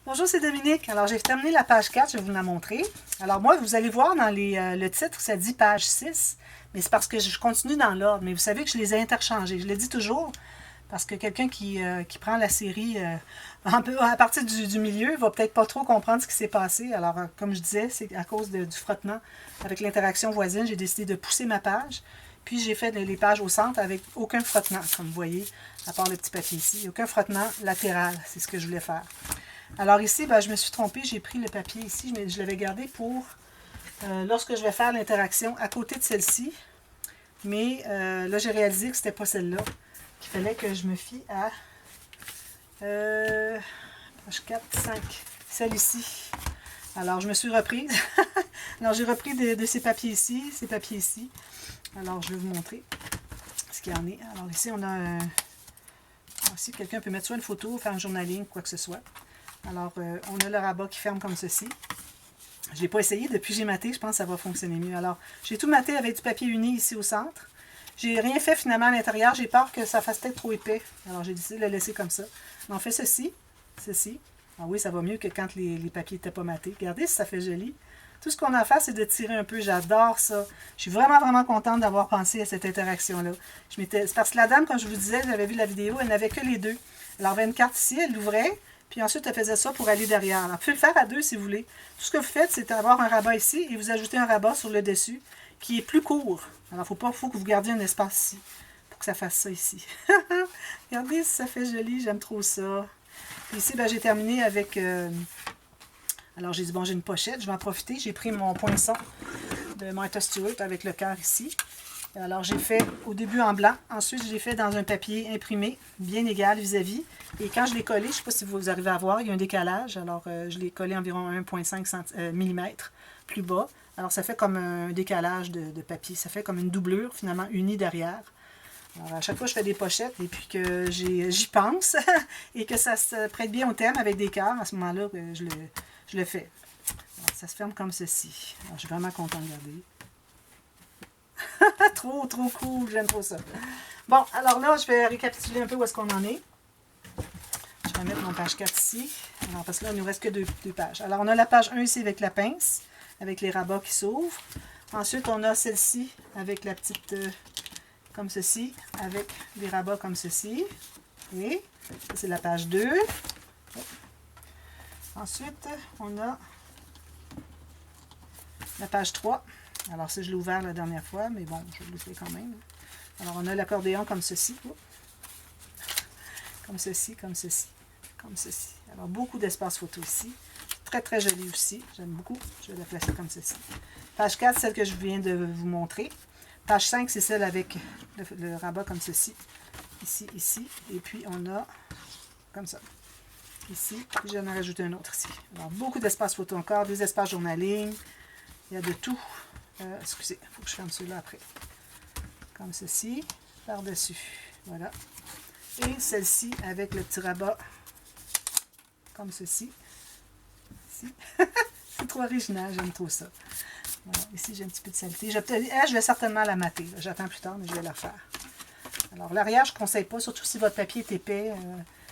Bonjour, c'est Dominique. Alors, j'ai terminé la page 4, je vais vous la montrer. Alors, moi, vous allez voir dans le titre, ça dit page 6, mais c'est parce que je continue dans l'ordre. Mais vous savez que je les ai interchangés. Je le dis toujours, parce que quelqu'un qui prend la série à partir du milieu va peut-être pas trop comprendre ce qui s'est passé. Alors, comme je disais, c'est à cause du frottement avec l'interaction voisine, j'ai décidé de pousser ma page. Puis, j'ai fait les pages au centre avec aucun frottement, comme vous voyez, à part le petit papier ici. Aucun frottement latéral, c'est ce que je voulais faire. Alors ici, ben, je me suis trompée, j'ai pris le papier ici, mais je l'avais gardé pour lorsque je vais faire l'interaction à côté de celle-ci. Mais là, j'ai réalisé que ce n'était pas celle-là, qu'il fallait que je me fie à page 4, 5, celle ici. Alors, je me suis reprise. Alors, j'ai repris de ces papiers ici, ces papiers ici. Alors, je vais vous montrer ce qu'il y en est. Alors, ici, on a un... Ici, quelqu'un peut mettre soit une photo, faire un journaling, quoi que ce soit. Alors, on a le rabat qui ferme comme ceci. Je ne l'ai pas essayé. Depuis que j'ai maté, je pense que ça va fonctionner mieux. Alors, j'ai tout maté avec du papier uni ici au centre. J'ai rien fait finalement à l'intérieur. J'ai peur que ça fasse peut-être trop épais. Alors, j'ai décidé de le laisser comme ça. On fait ceci. Ah oui, ça va mieux que quand les papiers n'étaient pas matés. Regardez si ça fait joli. Tout ce qu'on a à faire, c'est de tirer un peu. J'adore ça. Je suis vraiment, vraiment contente d'avoir pensé à cette interaction-là. C'est parce que la dame, comme je vous disais, j'avais vu la vidéo, elle n'avait que les deux. Elle avait une carte ici, elle l'ouvrait. Puis ensuite, elle faisait ça pour aller derrière. Alors, vous pouvez le faire à deux si vous voulez. Tout ce que vous faites, c'est avoir un rabat ici et vous ajoutez un rabat sur le dessus qui est plus court. Alors, il faut que vous gardiez un espace ici pour que ça fasse ça ici. Regardez si ça fait joli, j'aime trop ça. Puis ici, ben, j'ai terminé avec... alors, j'ai dit, bon, j'ai une pochette, je vais en profiter. J'ai pris mon poinçon de Martha Stewart avec le cœur ici. Alors, j'ai fait au début en blanc. Ensuite, je l'ai fait dans un papier imprimé, bien égal vis-à-vis. Et quand je l'ai collé, je ne sais pas si vous arrivez à voir, il y a un décalage. Alors, je l'ai collé environ 1,5 mm plus bas. Alors, ça fait comme un décalage de papier. Ça fait comme une doublure, finalement, unie derrière. Alors, à chaque fois, je fais des pochettes et puis que j'y pense et que ça se prête bien au thème avec des cœurs, à ce moment-là, je le fais. Alors, ça se ferme comme ceci. Alors, je suis vraiment contente de regarder. Trop, trop cool, j'aime trop ça. Bon, alors là, je vais récapituler un peu où est-ce qu'on en est. Je vais mettre mon page 4 ici. Alors, parce que là, il ne nous reste que deux pages. Alors, on a la page 1 ici avec la pince, avec les rabats qui s'ouvrent. Ensuite, on a celle-ci avec la petite, comme ceci, avec des rabats comme ceci. Et ça, c'est la page 2. Ensuite, on a la page 3. Alors, ça, je l'ai ouvert la dernière fois, mais bon, je le fais quand même. Alors, on a l'accordéon comme ceci. Comme ceci, comme ceci, comme ceci. Alors, beaucoup d'espace photo ici. Très, très joli aussi. J'aime beaucoup. Je vais la placer comme ceci. Page 4, celle que je viens de vous montrer. Page 5, c'est celle avec le rabat comme ceci. Ici, ici. Et puis, on a comme ça. Ici. Puis, j'en ai rajouté un autre ici. Alors, beaucoup d'espace photo encore. Des espaces journaling. Il y a de tout. Excusez, il faut que je ferme ceux-là après. Comme ceci. Par-dessus. Voilà. Et celle-ci avec le petit rabat comme ceci. Ici. C'est trop original, j'aime trop ça. Voilà. Ici, j'ai un petit peu de saleté. Je vais certainement la mater. J'attends plus tard, mais je vais la refaire. Alors, l'arrière, je ne conseille pas, surtout si votre papier est épais.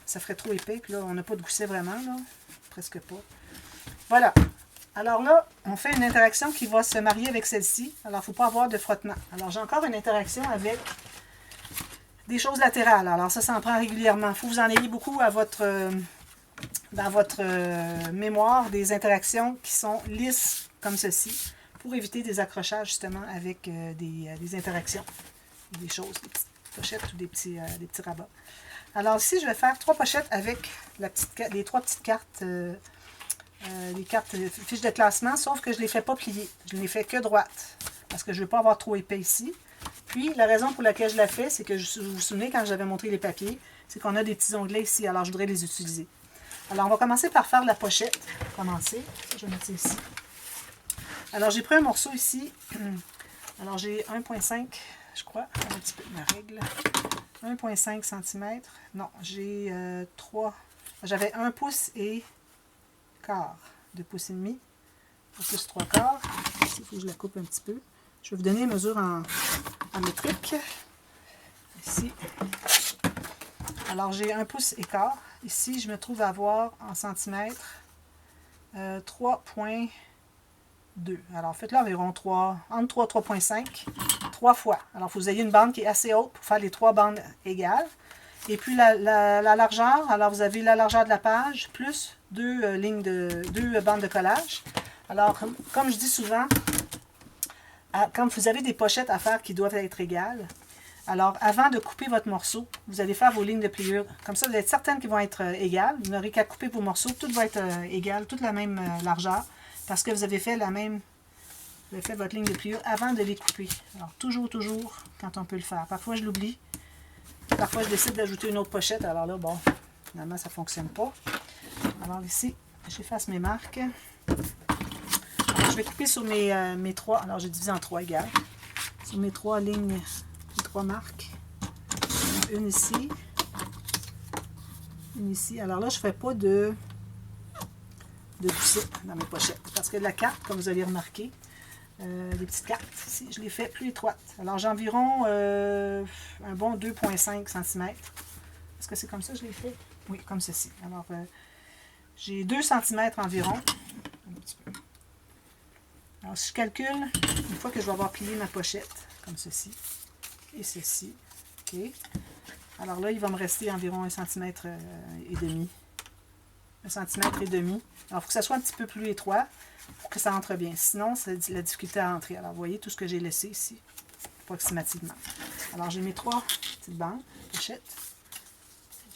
Ça ferait trop épais. Puis là, on n'a pas de gousset vraiment, là. Presque pas. Voilà. Alors là, on fait une interaction qui va se marier avec celle-ci. Alors, il ne faut pas avoir de frottement. Alors, j'ai encore une interaction avec des choses latérales. Alors, ça en prend régulièrement. Il faut que vous en ayez beaucoup à dans votre mémoire, des interactions qui sont lisses comme ceci, pour éviter des accrochages, justement, avec des interactions, des choses, des petites pochettes ou des petits rabats. Alors, ici, je vais faire 3 pochettes avec les 3 petites cartes, les cartes fiches de classement, sauf que je ne les fais pas plier. Je ne les fais que droites, parce que je ne veux pas avoir trop épais ici. Puis, la raison pour laquelle je la fais, c'est que vous vous souvenez, quand j'avais montré les papiers, c'est qu'on a des petits onglets ici, alors je voudrais les utiliser. Alors, on va commencer par faire la pochette. Commencer. Je vais mettre ça ici. Alors, j'ai pris un morceau ici. Alors, j'ai 1,5, je crois, un petit peu ma règle. 1,5 cm. Non, j'ai 3. J'avais 1 pouce et quart. 2 pouces et demi. 1 pouce 3 quarts. Ici, il faut que je la coupe un petit peu. Je vais vous donner une mesure en métrique. Ici. Alors, j'ai 1 pouce et quart. ici, je me trouve à avoir en centimètres 3,2. Alors, faites-le environ 3, entre 3 et 3,5, 3 fois. Alors, il faut que vous ayez une bande qui est assez haute pour faire les 3 bandes égales. Et puis, la largeur, alors vous avez la largeur de la page, plus deux bandes de collage. Alors, comme je dis souvent, quand vous avez des pochettes à faire qui doivent être égales, alors avant de couper votre morceau, vous allez faire vos lignes de pliure. Comme ça, vous allez être certaine qu'ils vont être égales. Vous n'aurez qu'à couper vos morceaux, tout va être égal, toute la même largeur, parce que vous avez fait vous avez fait votre ligne de pliure avant de les couper. Alors, toujours, quand on peut le faire. Parfois, je l'oublie. Parfois, je décide d'ajouter une autre pochette. Alors là, bon, finalement, ça ne fonctionne pas. Alors ici, j'efface mes marques. Alors, je vais couper sur mes 3. Alors, j'ai divisé en 3 égales. Sur mes 3 lignes, mes 3 marques. Une ici. Une ici. Alors là, je ne fais pas de gousset dans mes pochettes. Parce que la carte, comme vous allez remarquer, les petites cartes ici, je les fais plus étroites. Alors, j'ai environ un bon 2,5 cm. Est-ce que c'est comme ça que je les fais? Oui, comme ceci. Alors, j'ai 2 cm environ. Un petit peu. Alors, si je calcule, une fois que je vais avoir plié ma pochette, comme ceci, et ceci, OK. Alors là, il va me rester environ 1,5 cm et demi. 1,5 cm et demi. Alors, il faut que ça soit un petit peu plus étroit pour que ça entre bien. Sinon, c'est la difficulté à entrer. Alors, vous voyez tout ce que j'ai laissé ici, approximativement. Alors, j'ai mes 3 petites bandes, pochettes.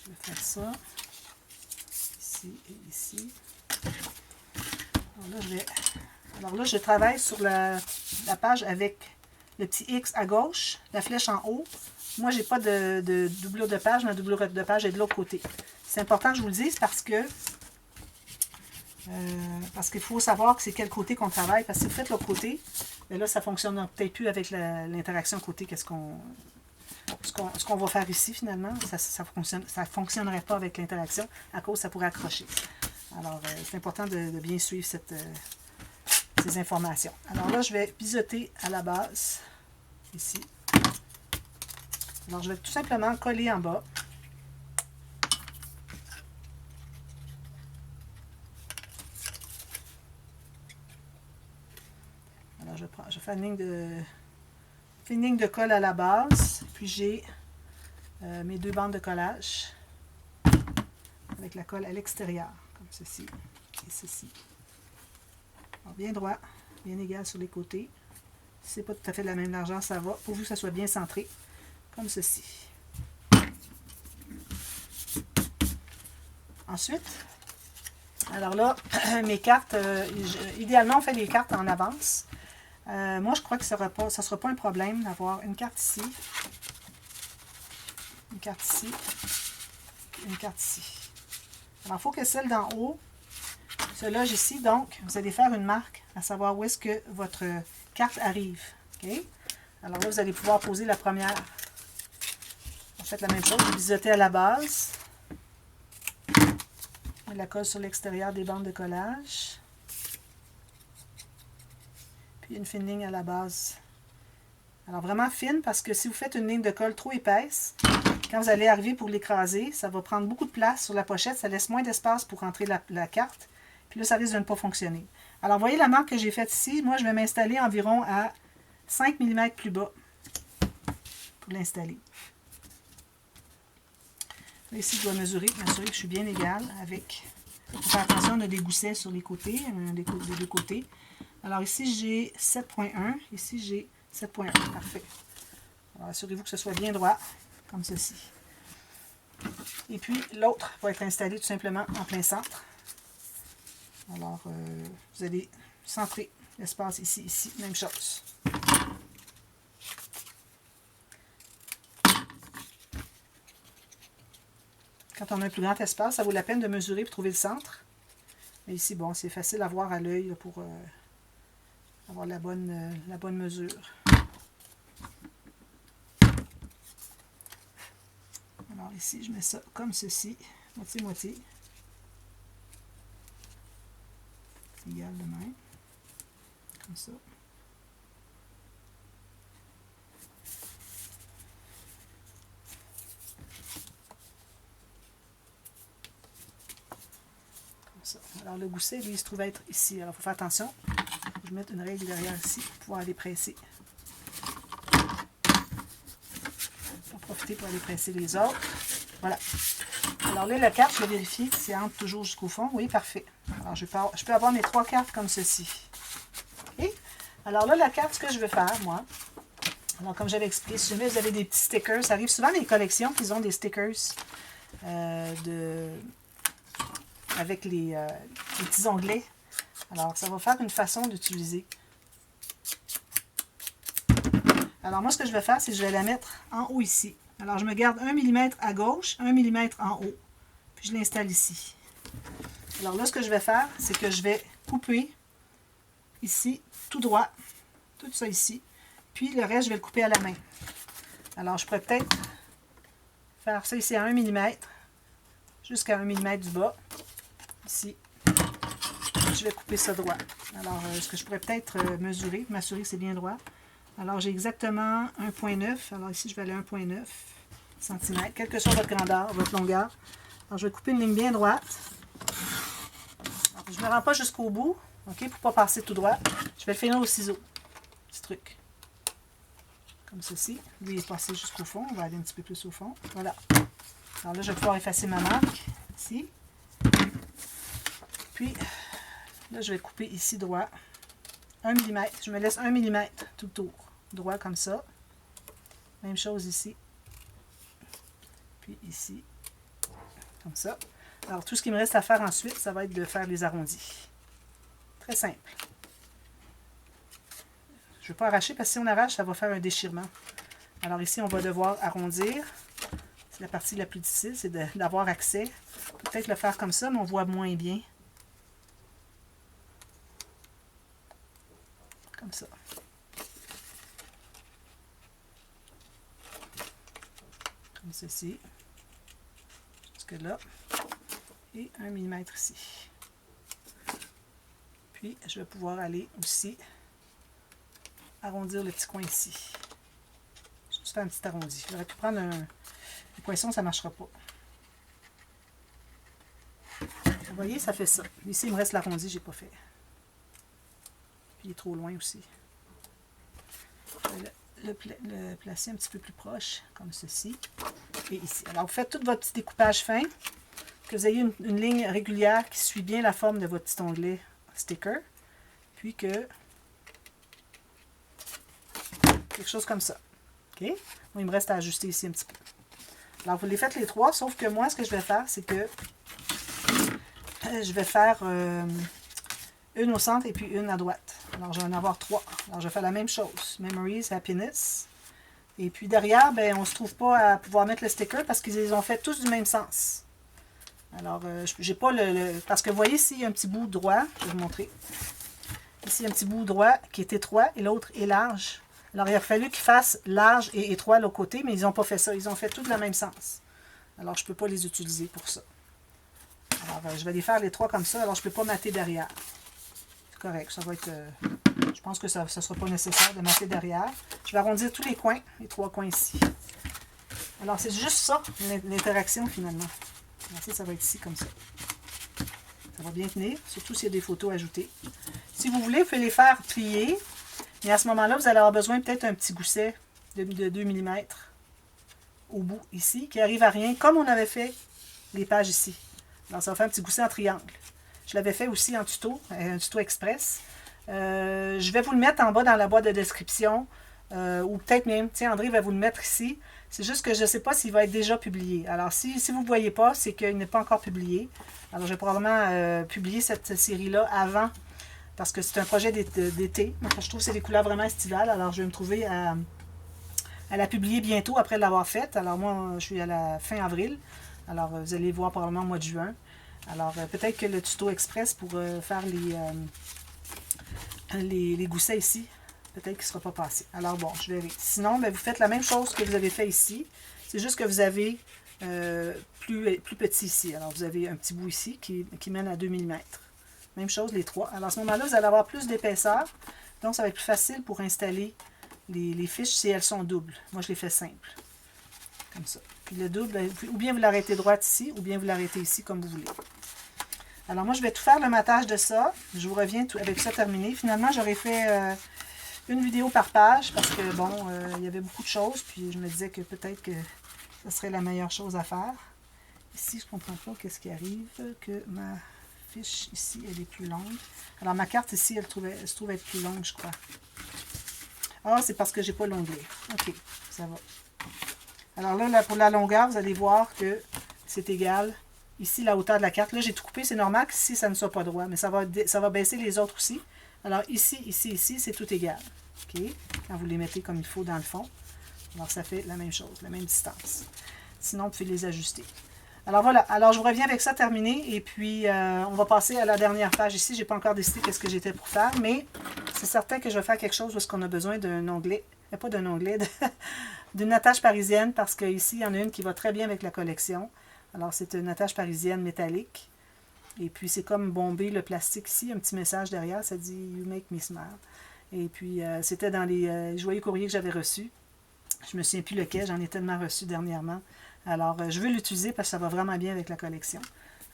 Je vais faire ça, ici et ici. Alors là, je travaille sur la page avec le petit X à gauche, la flèche en haut. Moi, je n'ai pas de doublure de page, ma doublure de page est de l'autre côté. C'est important que je vous le dise parce qu'il faut savoir que c'est quel côté qu'on travaille. Parce que si vous faites l'autre côté, bien là, ça ne fonctionne peut-être plus avec l'interaction côté. Ce qu'on va faire ici, finalement, ça fonctionnerait pas avec l'interaction à cause ça pourrait accrocher. Alors, c'est important de bien suivre ces informations. Alors là, je vais biseauter à la base, ici. Alors, je vais tout simplement coller en bas. Alors, je fais une ligne de colle à la base, puis j'ai mes 2 bandes de collage avec la colle à l'extérieur, comme ceci et ceci. Alors, bien droit, bien égal sur les côtés. Si ce n'est pas tout à fait de la même largeur, ça va, pourvu que ça soit bien centré, comme ceci. Ensuite, alors là, mes cartes, idéalement, on fait les cartes en avance. Moi, je crois que ça ne sera pas un problème d'avoir une carte ici, une carte ici, une carte ici. Alors, il faut que celle d'en haut se loge ici. Donc, vous allez faire une marque à savoir où est-ce que votre carte arrive. Okay? Alors là, vous allez pouvoir poser la première. Vous faites la même chose, vous bisotez à la base. On la colle sur l'extérieur des bandes de collage. Puis une fine ligne à la base. Alors vraiment fine parce que si vous faites une ligne de colle trop épaisse, quand vous allez arriver pour l'écraser, ça va prendre beaucoup de place sur la pochette, ça laisse moins d'espace pour rentrer la carte. Puis là, ça risque de ne pas fonctionner. Alors, vous voyez la marque que j'ai faite ici. Moi, je vais m'installer environ à 5 mm plus bas pour l'installer. Là, ici, je dois m'assurer que je suis bien égale avec... Il faut faire attention, on a des goussets sur les côtés, des deux côtés. Alors ici, j'ai 7,1. Ici, j'ai 7,1. Parfait. Alors, assurez-vous que ce soit bien droit, comme ceci. Et puis, l'autre va être installé tout simplement en plein centre. Alors, vous allez centrer l'espace ici, ici, même chose. Quand on a un plus grand espace, ça vaut la peine de mesurer pour trouver le centre. Mais ici, bon, c'est facile à voir à l'œil pour avoir la bonne mesure. Alors ici, je mets ça comme ceci, moitié-moitié. Égal de même, comme ça. ça. Alors, le gousset, lui, il se trouve être ici. Alors, il faut faire attention. Je vais mettre une règle derrière ici pour pouvoir aller presser. On va profiter pour aller presser les autres. Voilà. Alors là, la carte, je vais vérifier si elle entre toujours jusqu'au fond. Oui, parfait. Alors, je peux avoir mes 3 cartes comme ceci. OK? Alors là, la carte, ce que je vais faire, moi, alors comme j'avais expliqué, si jamais vous avez des petits stickers, ça arrive souvent dans les collections qu'ils ont des stickers avec les petits onglets. Alors, ça va faire une façon d'utiliser. Alors, moi, ce que je vais faire, c'est que je vais la mettre en haut ici. Alors, je me garde 1 mm à gauche, 1 mm en haut. Puis, je l'installe ici. Alors là, ce que je vais faire, c'est que je vais couper ici, tout droit, tout ça ici. Puis, le reste, je vais le couper à la main. Alors, je pourrais peut-être faire ça ici à 1 mm, jusqu'à 1 mm du bas, ici. Je vais couper ça droit. Alors, ce que je pourrais peut-être mesurer, m'assurer que c'est bien droit. Alors, j'ai exactement 1,9. Alors, ici, je vais aller à 1,9 cm, quelle que soit votre grandeur, votre longueur. Alors, je vais couper une ligne bien droite. Alors, je ne me rends pas jusqu'au bout, OK, pour ne pas passer tout droit. Je vais le finir au ciseau. Petit truc. Comme ceci. Lui, il est passé jusqu'au fond. On va aller un petit peu plus au fond. Voilà. Alors là, je vais pouvoir effacer ma marque, ici. Puis, là, je vais couper ici droit. 1 mm. Je me laisse 1 mm tout le tour. Droit comme ça. Même chose ici. Puis ici. Comme ça. Alors, tout ce qui me reste à faire ensuite, ça va être de faire les arrondis. Très simple. Je ne vais pas arracher parce que si on arrache, ça va faire un déchirement. Alors ici, on va devoir arrondir. C'est la partie la plus difficile, c'est d'avoir accès. Peut-être le faire comme ça, mais on voit moins bien. Comme ça. Comme ceci. Jusque là. Et 1 mm ici. Puis, je vais pouvoir aller aussi arrondir le petit coin ici. Juste faire un petit arrondi. J'aurais pu prendre un poinçon, ça ne marchera pas. Vous voyez, ça fait ça. Ici, il me reste l'arrondi, je n'ai pas fait. Puis, il est trop loin aussi. Je vais le placer un petit peu plus proche, comme ceci. Et ici. Alors, vous faites tout votre petit découpage fin, que vous ayez une ligne régulière qui suit bien la forme de votre petit onglet sticker. Puis que quelque chose comme ça. OK? Bon, il me reste à ajuster ici un petit peu. Alors, vous les faites les 3, sauf que moi, ce que je vais faire, c'est que je vais faire une au centre et puis une à droite. Alors, je vais en avoir 3. Alors, je vais faire la même chose. Memories, Happiness. Et puis derrière, ben, on ne se trouve pas à pouvoir mettre le sticker parce qu'ils les ont fait tous du même sens. Alors, j'ai pas parce que vous voyez ici, il y a un petit bout droit. Je vais vous montrer. Ici, il y a un petit bout droit qui est étroit et l'autre est large. Alors, il a fallu qu'ils fassent large et étroit de l'autre côté, mais ils n'ont pas fait ça. Ils ont fait tout dans le même sens. Alors, je ne peux pas les utiliser pour ça. Alors, je vais les faire les 3 comme ça. Alors, je ne peux pas mater derrière. C'est correct. Ça va être... je pense que ça ne sera pas nécessaire de mater derrière. Je vais arrondir tous les coins, les 3 coins ici. Alors, c'est juste ça, l'interaction finalement. Alors, ça va être ici comme ça. Ça va bien tenir, surtout s'il y a des photos ajoutées. Si vous voulez, vous pouvez les faire plier. Mais à ce moment-là, vous allez avoir besoin peut-être un petit gousset de 2 mm au bout ici, qui arrive à rien, comme on avait fait les pages ici. Alors, ça va faire un petit gousset en triangle. Je l'avais fait aussi en tuto, un tuto express. Je vais vous le mettre en bas dans la boîte de description. Ou peut-être même, tiens, André va vous le mettre ici. C'est juste que je ne sais pas s'il va être déjà publié. Alors, si vous ne voyez pas, c'est qu'il n'est pas encore publié. Alors, je vais probablement publier cette série-là avant, parce que c'est un projet d'été. Je trouve que c'est des couleurs vraiment estivales. Alors, je vais me trouver à la publier bientôt après l'avoir faite. Alors, moi, je suis à la fin avril. Alors, vous allez voir probablement au mois de juin. Alors, peut-être que le tuto express pour faire les goussets ici, peut-être qu'il ne sera pas passé. Alors bon, je verrai. Sinon, ben, vous faites la même chose que vous avez fait ici. C'est juste que vous avez plus petit ici. Alors, vous avez un petit bout ici qui mène à 2 mm. Même chose, les 3. Alors, à ce moment-là, vous allez avoir plus d'épaisseur. Donc, ça va être plus facile pour installer les fiches si elles sont doubles. Moi, je les fais simples. Comme ça. Puis le double, ou bien vous l'arrêtez droite ici, ou bien vous l'arrêtez ici, comme vous voulez. Alors moi, je vais tout faire le matage de ça. Je vous reviens avec ça terminé. Finalement, j'aurais fait une vidéo par page parce que, bon, il y avait beaucoup de choses. Puis je me disais que peut-être que ce serait la meilleure chose à faire. Ici, je ne comprends pas qu'est-ce qui arrive, que ma fiche ici, elle est plus longue. Alors ma carte ici, elle se trouve être plus longue, je crois. Ah, c'est parce que j'ai pas l'onglet. OK, ça va. Alors là, pour la longueur, vous allez voir que c'est égal. Ici, la hauteur de la carte. Là, j'ai tout coupé. C'est normal que ici, ça ne soit pas droit, mais ça va baisser les autres aussi. Alors ici, ici, c'est tout égal. OK? Quand vous les mettez comme il faut dans le fond. Alors, ça fait la même chose, la même distance. Sinon, vous pouvez les ajuster. Alors voilà, alors je vous reviens avec ça terminé et puis on va passer à la dernière page ici. Je n'ai pas encore décidé qu'est-ce que j'étais pour faire, mais c'est certain que je vais faire quelque chose parce qu'on a besoin d'un onglet, pas d'un onglet, d'une attache parisienne parce qu'ici, il y en a une qui va très bien avec la collection. Alors c'est une attache parisienne métallique et puis c'est comme bombé le plastique ici, un petit message derrière, ça dit « You make me smile ». Et puis c'était dans les joyeux courriers que j'avais reçus. Je me souviens plus lequel, j'en ai tellement reçu dernièrement. Alors, je veux l'utiliser parce que ça va vraiment bien avec la collection.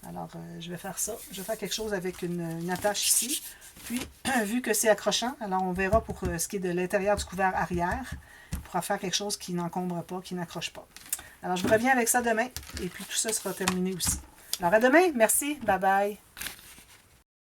Alors, je vais faire ça. Je vais faire quelque chose avec une attache ici. Puis, vu que c'est accrochant, alors on verra pour ce qui est de l'intérieur du couvert arrière. On pourra faire quelque chose qui n'encombre pas, qui n'accroche pas. Alors, je vous reviens avec ça demain. Et puis, tout ça sera terminé aussi. Alors, à demain. Merci. Bye bye.